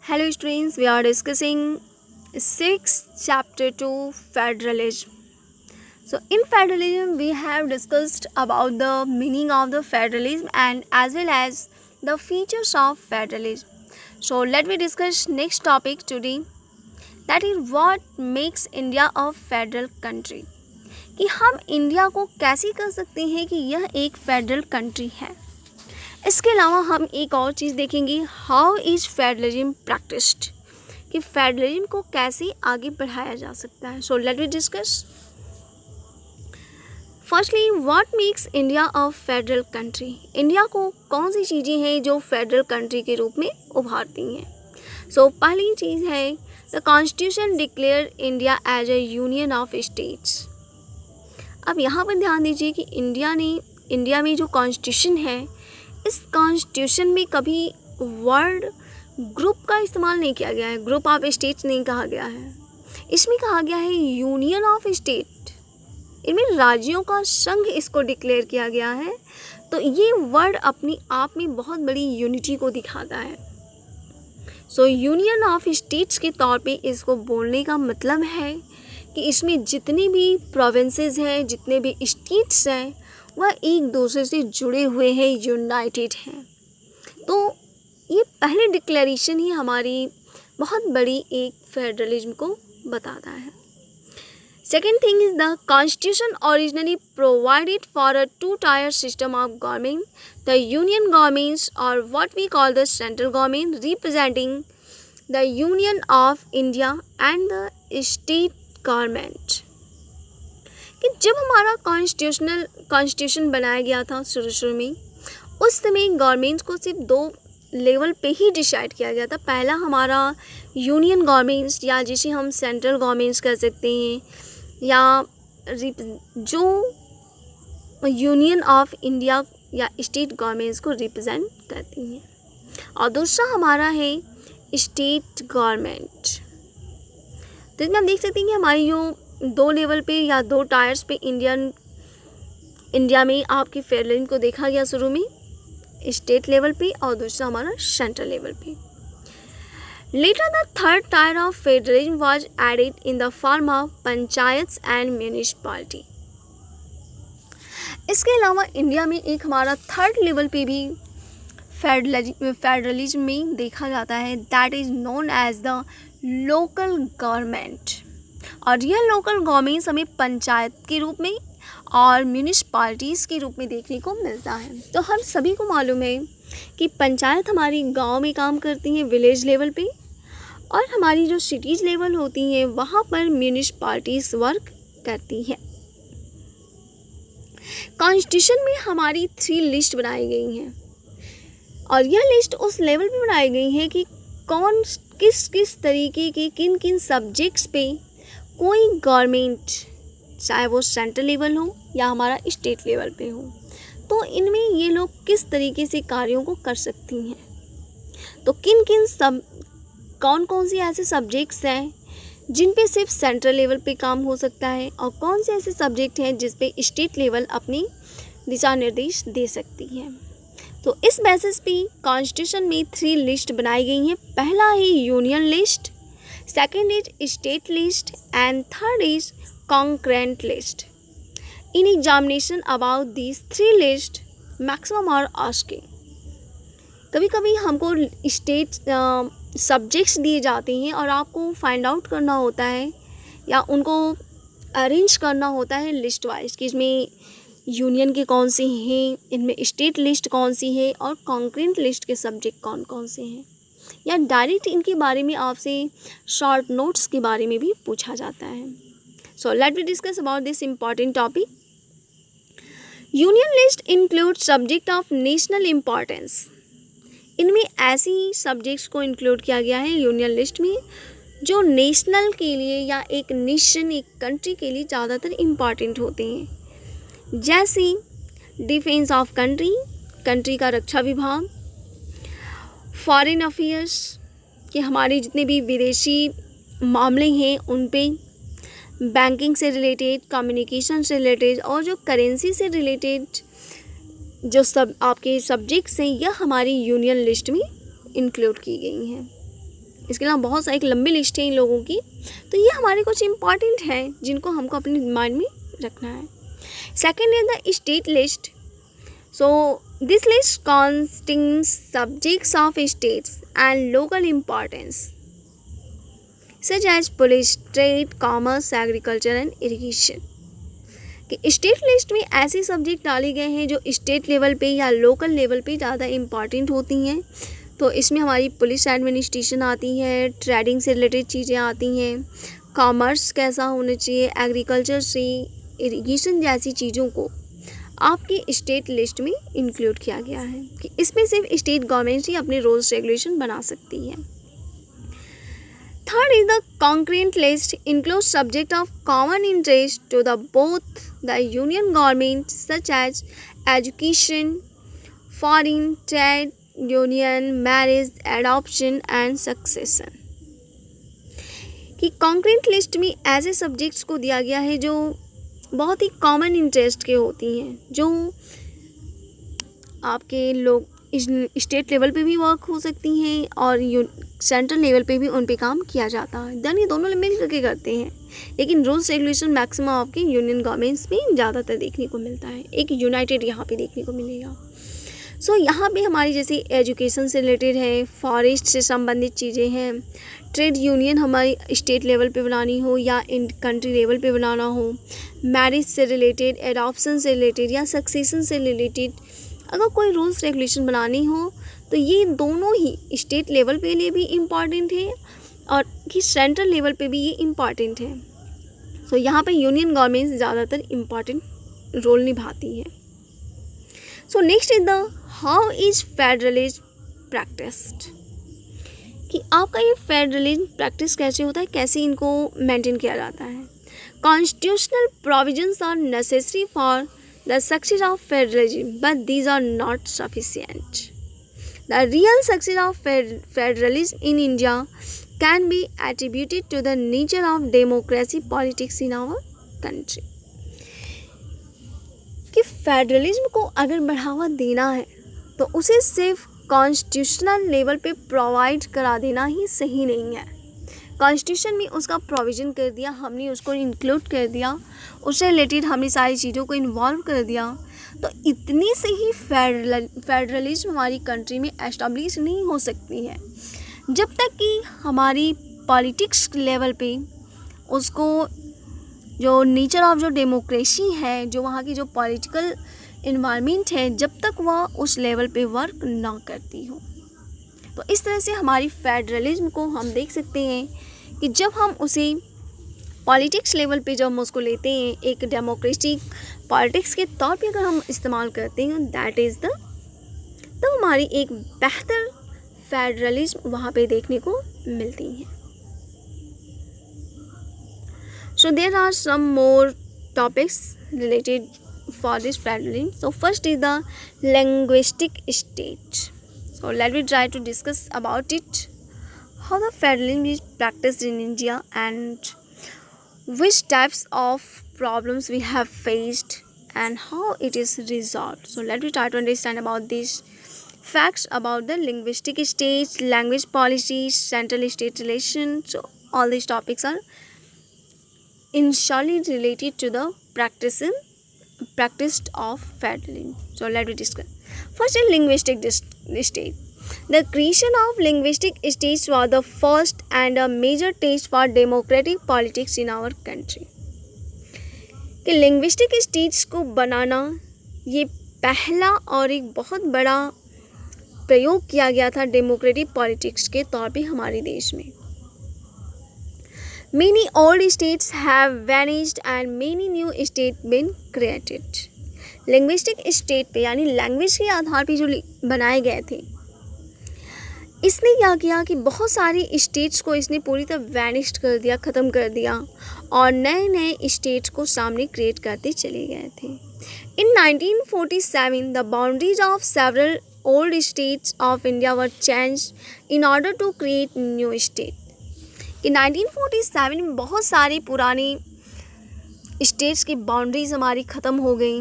Hello students, we are discussing 6 chapter 2 federalism. So in federalism we have discussed about the meaning of the federalism and as well as the features of federalism. So let me discuss next topic today, that is what makes India a federal country. कि हम India को कैसे कर सकते हैं कि यह एक फेडरल कंट्री है। इसके अलावा हम एक और चीज़ देखेंगे, हाउ इज फेडरलिज्म प्रैक्टिस्ड, कि फेडरलिज्म को कैसे आगे बढ़ाया जा सकता है। So let we discuss firstly what makes India a federal country. India को कौन सी चीज़ें हैं जो फेडरल कंट्री के रूप में उभारती हैं। सो पहली चीज़ है the constitution declare India as a union of states. अब यहाँ पर ध्यान दीजिए कि इंडिया में जो कॉन्स्टिट्यूशन है, इस कॉन्स्टिट्यूशन में कभी वर्ड ग्रुप का इस्तेमाल नहीं किया गया है, ग्रुप ऑफ स्टेट्स नहीं कहा गया है। इसमें कहा गया है यूनियन ऑफ स्टेट, इनमें राज्यों का संघ इसको डिक्लेयर किया गया है। तो ये वर्ड अपनी आप में बहुत बड़ी यूनिटी को दिखाता है। सो यूनियन ऑफ स्टेट्स के तौर पे इसको बोलने का मतलब है कि इसमें जितने भी प्रोविंसेस हैं, जितने भी स्टेट्स हैं, वह एक दूसरे से जुड़े हुए हैं, यूनाइटेड हैं। तो ये पहले डिक्लेरेशन ही हमारी बहुत बड़ी एक फेडरलिज्म को बताता है। Second thing is the constitution originally provided for a two tier system of government, the union governments और what we call the central government representing the union of India and the state government. कि जब हमारा constitution बनाया गया था शुरू में, उस समय गवर्नमेंट को सिर्फ दो लेवल पे ही डिसाइड किया गया था। पहला हमारा यूनियन गवर्नमेंट्स, या जिसे हम सेंट्रल गवर्नमेंट्स कह सकते हैं, या जो यूनियन ऑफ इंडिया या स्टेट गवर्नमेंट्स को रिप्रेजेंट करती हैं, और दूसरा हमारा है स्टेट गवर्नमेंट। तो इसमें हम देख सकते हैं कि हमारी जो दो लेवल पे या दो टायर्स पे इंडिया में आपकी फेडरलिज्म को देखा गया शुरू में स्टेट लेवल पे, और दूसरा हमारा सेंट्रल लेवल पे। Later the third tier of federalism was added in the form of panchayats and municipality. इसके अलावा इंडिया में एक हमारा थर्ड लेवल पे भी फेडरलिज्म में देखा जाता है, that is known as the local government. और यह लोकल गवर्नमेंट्स हमें पंचायत के रूप में और म्यूनिसिपैलिटीज़ के रूप में देखने को मिलता है। तो हम सभी को मालूम है कि पंचायत हमारी गांव में काम करती हैं, विलेज लेवल पे, और हमारी जो सिटीज़ लेवल होती हैं वहाँ पर म्यूनिसिपैलिटीज़ वर्क करती हैं। कॉन्स्टिट्यूशन में हमारी 3 लिस्ट बनाई गई हैं, और यह लिस्ट उस लेवल पे बनाई गई है कि कौन किस तरीके के किन किन सब्जेक्ट्स पे कोई गवर्नमेंट, चाहे वो सेंट्रल लेवल हो या हमारा स्टेट लेवल पे हो, तो इनमें ये लोग किस तरीके से कार्यों को कर सकती हैं। तो कौन कौन सी ऐसे सब्जेक्ट्स हैं जिन पे सिर्फ सेंट्रल लेवल पे काम हो सकता है, और कौन से ऐसे सब्जेक्ट हैं जिस पे स्टेट लेवल अपनी दिशा निर्देश दे सकती है। तो इस बेसिस पे कॉन्स्टिट्यूशन में 3 लिस्ट बनाई गई हैं। पहला है union list, second is state list and third is concurrent list. In examination about these 3 list maximum are asking. कभी कभी हमको स्टेट सब्जेक्ट्स दिए जाते हैं और आपको फाइंड आउट करना होता है या उनको अरेंज करना होता है लिस्ट वाइज कि इसमें यूनियन के कौन से हैं, इनमें स्टेट लिस्ट कौन सी है, और कॉन्करेंट लिस्ट के सब्जेक्ट कौन कौन से हैं, या डायरेक्ट इनके बारे में आपसे शॉर्ट नोट्स के बारे में भी पूछा जाता है। So let we discuss about this important topic. Union list include subject of national importance. इनमें ऐसी सब्जेक्ट्स को इंक्लूड किया गया है यूनियन लिस्ट में जो नेशनल के लिए या एक नेशन, एक कंट्री के लिए ज़्यादातर इम्पॉर्टेंट होते हैं, जैसे डिफेंस ऑफ कंट्री का रक्षा विभाग, फॉरेन अफेयर्स कि हमारे जितने भी विदेशी मामले हैं उन पे, बैंकिंग से रिलेटेड, कम्युनिकेशन से रिलेटेड, और जो करेंसी से रिलेटेड जो सब आपके सब्जेक्ट्स हैं, यह हमारी यूनियन लिस्ट में इंक्लूड की गई हैं। इसके अलावा बहुत सारी एक लंबी लिस्ट है इन लोगों की। तो ये हमारे कुछ इंपॉर्टेंट हैं जिनको हमको अपने माइंड में रखना है। Second is the state list. So this list contains subjects of states and local importance such as police, trade, commerce, agriculture and irrigation। कि स्टेट लिस्ट में ऐसे सब्जेक्ट डाले गए हैं जो स्टेट लेवल पे या लोकल लेवल पे ज़्यादा इम्पॉर्टेंट होती हैं। तो इसमें हमारी पुलिस एडमिनिस्ट्रेशन आती है, ट्रेडिंग से रिलेटेड चीज़ें आती हैं, कॉमर्स कैसा होना चाहिए, एग्रीकल्चर से इरिगेशन जैसी चीज़ों को आपकी स्टेट लिस्ट में इंक्लूड किया गया है कि इसमें सिर्फ स्टेट गवर्नमेंट ही अपने रूल्स रेगुलेशन बना सकती है। Third is the concurrent list include subject of common interest to the both the union government such as education, foreign trade, union, marriage, adoption and succession. कि कॉन्क्रेंट लिस्ट में ऐसे subjects को दिया गया है जो बहुत ही कॉमन इंटरेस्ट के होती हैं, जो आपके लोग स्टेट लेवल पे भी वर्क हो सकती हैं और सेंट्रल लेवल पे भी उन पे काम किया जाता है। देन ये दोनों मिल करके करते हैं, लेकिन रूल्स रेगुलेशन मैक्सिमम आपके यूनियन गवर्नमेंट्स में ज़्यादातर देखने को मिलता है। एक यूनाइटेड यहाँ पे देखने को मिलेगा। सो यहाँ पे हमारी जैसे एजुकेशन से रिलेटेड है, फॉरेस्ट से संबंधित चीज़ें हैं, ट्रेड यूनियन हमारी स्टेट लेवल पे बनानी हो या इन कंट्री लेवल पे बनाना हो, मैरिज से रिलेटेड, एडॉप्शन से रिलेटेड या सक्सेशन से रिलेटेड अगर कोई रूल्स रेगुलेशन बनानी हो तो ये दोनों ही स्टेट लेवल पे लिए भी इम्पॉर्टेंट है और कि सेंट्रल लेवल पे भी ये इम्पॉर्टेंट है। सो यहाँ पे यूनियन गवर्नमेंट ज़्यादातर इम्पॉर्टेंट रोल निभाती है। So next is the how is federalism practised. कि आपका ये फेडरलिज्म प्रैक्टिस कैसे होता है, कैसे इनको मेंटेन किया जाता है। Constitutional provisions are necessary for the success of federalism but these are not sufficient. The real success of federalism in India can be attributed to the nature of democracy politics in our country. कि federalism को अगर बढ़ावा देना है तो उसे सिर्फ constitutional level पे प्रोवाइड करा देना ही सही नहीं है। कॉन्स्टिट्यूशन में उसका प्रोविज़न कर दिया, हमने उसको इंक्लूड कर दिया, उससे रिलेटेड हमने सारी चीज़ों को इन्वॉल्व कर दिया, तो इतनी से ही फेडरलिज्म हमारी कंट्री में एस्टैब्लिश नहीं हो सकती है जब तक कि हमारी पॉलिटिक्स लेवल पे उसको जो नेचर ऑफ जो डेमोक्रेसी है, जो वहाँ की जो पॉलिटिकल इन्वायरमेंट है, जब तक वह उस लेवल पे वर्क ना करती हो। तो इस तरह से हमारी फेडरलिज्म को हम देख सकते हैं कि जब हम उसे पॉलिटिक्स लेवल पे जब हम उसको लेते हैं, एक डेमोक्रेटिक पॉलिटिक्स के तौर पे अगर हम इस्तेमाल करते हैं, दैट इज़ द तब हमारी एक बेहतर फेडरलिज्म वहाँ पे देखने को मिलती है। So there are some more topics related for this federalism. So first is the linguistic state. So let me try to discuss about it. How the federalism is practiced in India and which types of problems we have faced and how it is resolved. So let me try to understand about these facts about the linguistic states, language policies, central-state relations. So all these topics are initially related to the practice of federalism. So let me discuss. First is linguistic state. The creation of linguistic states was the first and a major test for democratic politics in our country. कि linguistic states को बनाना ये पहला और एक बहुत बड़ा प्रयोग किया गया था डेमोक्रेटिक पॉलिटिक्स के तौर पे हमारे देश में। Many old states have vanished and many new states been created. Linguistic state पे यानी लैंग्वेज के आधार पे जो बनाए गए थे, इसने क्या किया कि बहुत सारी स्टेट्स को इसने पूरी तरह वैनिश कर दिया, ख़त्म कर दिया और नए नए स्टेट्स को सामने क्रिएट करते चले गए थे। In 1947, the boundaries of several old states of India were changed in order to create new states. कि 1947 में बहुत सारे पुराने स्टेट्स की बाउंड्रीज हमारी ख़त्म हो गई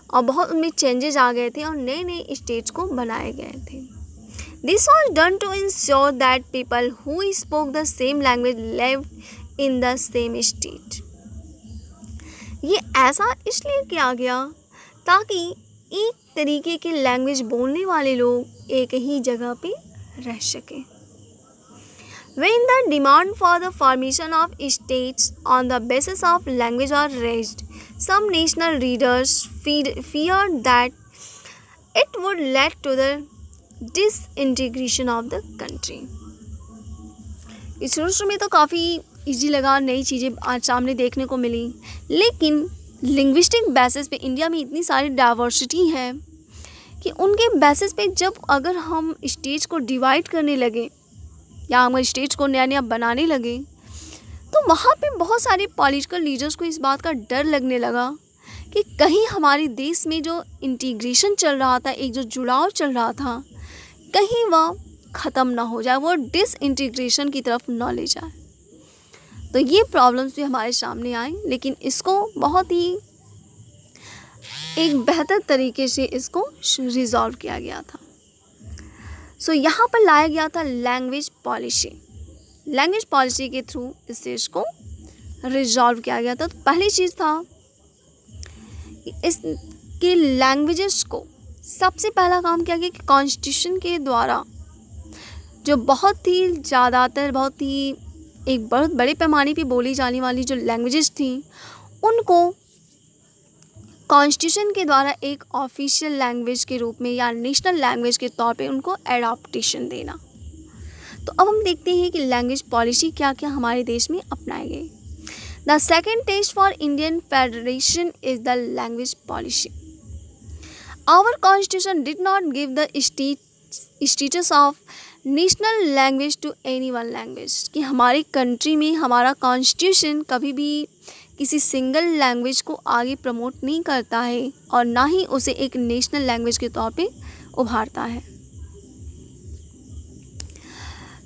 और बहुत उनमें चेंजेस आ गए थे और नए नए स्टेट्स को बनाए गए थे। This was done to ensure that people who spoke the same language lived in the same state. ये ऐसा इसलिए किया गया ताकि एक तरीके के लैंग्वेज बोलने वाले लोग एक ही जगह पे रह सकें. When the demand for the formation of states on the basis of language are raised, some national leaders feared that it would lead to the disintegration of the country. इस शुरू में तो काफ़ी इजी लगा, नई चीज़ें आज सामने देखने को मिली, लेकिन लिंग्विस्टिक बेसिस पे इंडिया में इतनी सारी डाइवर्सिटी है कि उनके बेसिस पे जब अगर हम स्टेट्स को डिवाइड करने लगे या हम स्टेट्स को नया नया बनाने लगे, तो वहाँ पे बहुत सारे पॉलिटिकल लीडर्स को इस बात का डर लगने लगा कि कहीं हमारे देश में जो इंटीग्रेशन चल रहा था, एक जो जुड़ाव चल रहा था, कहीं वह ख़त्म ना हो जाए, वो डिसइंटीग्रेशन की तरफ ना ले जाए. तो ये प्रॉब्लम्स भी हमारे सामने आए, लेकिन इसको बहुत ही एक बेहतर तरीके से इसको रिजॉल्व किया गया था. सो यहाँ पर लाया गया था लैंग्वेज पॉलिसी. लैंग्वेज पॉलिसी के थ्रू इस चीज़ को रिजॉल्व किया गया था. तो पहली चीज़ था कि इसके लैंग्वेजेस को सबसे पहला काम किया गया कि कॉन्स्टिट्यूशन के द्वारा जो बहुत ही ज़्यादातर बहुत ही एक बहुत बड़े पैमाने पे बोली जाने वाली जो लैंग्वेजेस थी, उनको कॉन्स्टिट्यूशन के द्वारा एक ऑफिशियल लैंग्वेज के रूप में या नेशनल लैंग्वेज के तौर पे उनको एडाप्टेशन देना. तो अब हम देखते हैं कि लैंग्वेज पॉलिसी क्या क्या हमारे देश में अपनाई गई. The second test for Indian federation is the language policy. Our constitution did not give the status of national language to any one language. कि हमारी कंट्री में हमारा कॉन्स्टिट्यूशन कभी भी किसी सिंगल लैंग्वेज को आगे प्रमोट नहीं करता है और ना ही उसे एक नेशनल लैंग्वेज के तौर पे उभारता है.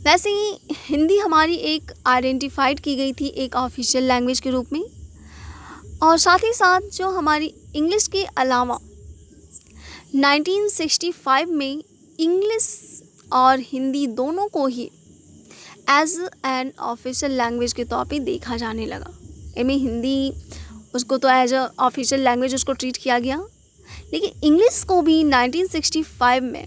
वैसे ही हिंदी हमारी एक आइडेंटिफाइड की गई थी एक ऑफिशियल लैंग्वेज के रूप में, और साथ ही साथ जो हमारी इंग्लिश के अलावा 1965 में इंग्लिश और हिंदी दोनों को ही एज एन ऑफिशियल लैंग्वेज के तौर पे देखा जाने लगा. एम.ए. हिंदी उसको तो एज अ ऑफिशियल लैंग्वेज उसको ट्रीट किया गया, लेकिन इंग्लिश को भी 1965 में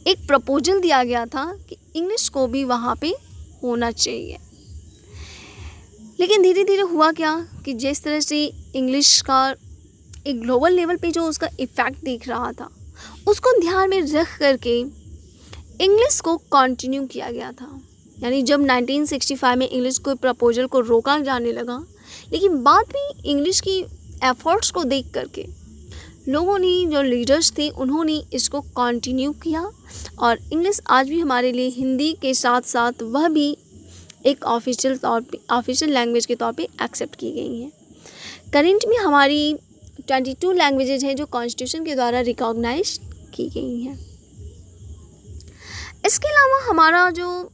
एक प्रपोजल दिया गया था कि इंग्लिश को भी वहाँ पे होना चाहिए. लेकिन धीरे धीरे हुआ क्या कि जिस तरह से इंग्लिश का एक ग्लोबल लेवल पे जो उसका इफ़ेक्ट दिख रहा था, उसको ध्यान में रख करके इंग्लिश को कंटिन्यू किया गया था. यानी जब 1965 में इंग्लिश को प्रपोजल को रोका जाने लगा, लेकिन बाद में इंग्लिश की एफर्ट्स को देख करके लोगों ने, जो लीडर्स थे, उन्होंने इसको कंटिन्यू किया और इंग्लिश आज भी हमारे लिए हिंदी के साथ साथ वह भी एक ऑफिशियल लैंग्वेज के तौर पे एक्सेप्ट की गई हैं. करेंट में हमारी 22 लैंग्वेजेज हैं जो कॉन्स्टिट्यूशन के द्वारा रिकॉग्नाइज की गई हैं. इसके अलावा हमारा जो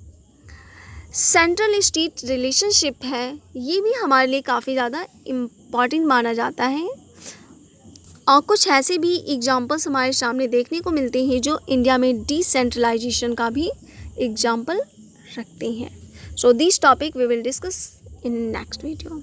सेंट्रल स्टेट रिलेशनशिप है, ये भी हमारे लिए काफ़ी ज़्यादा इम्पॉर्टेंट माना जाता है, और कुछ ऐसे भी एग्जांपल्स हमारे सामने देखने को मिलते हैं जो इंडिया में डिसेंट्रलाइजेशन का भी एग्जांपल रखते हैं. So this topic we will discuss in next video.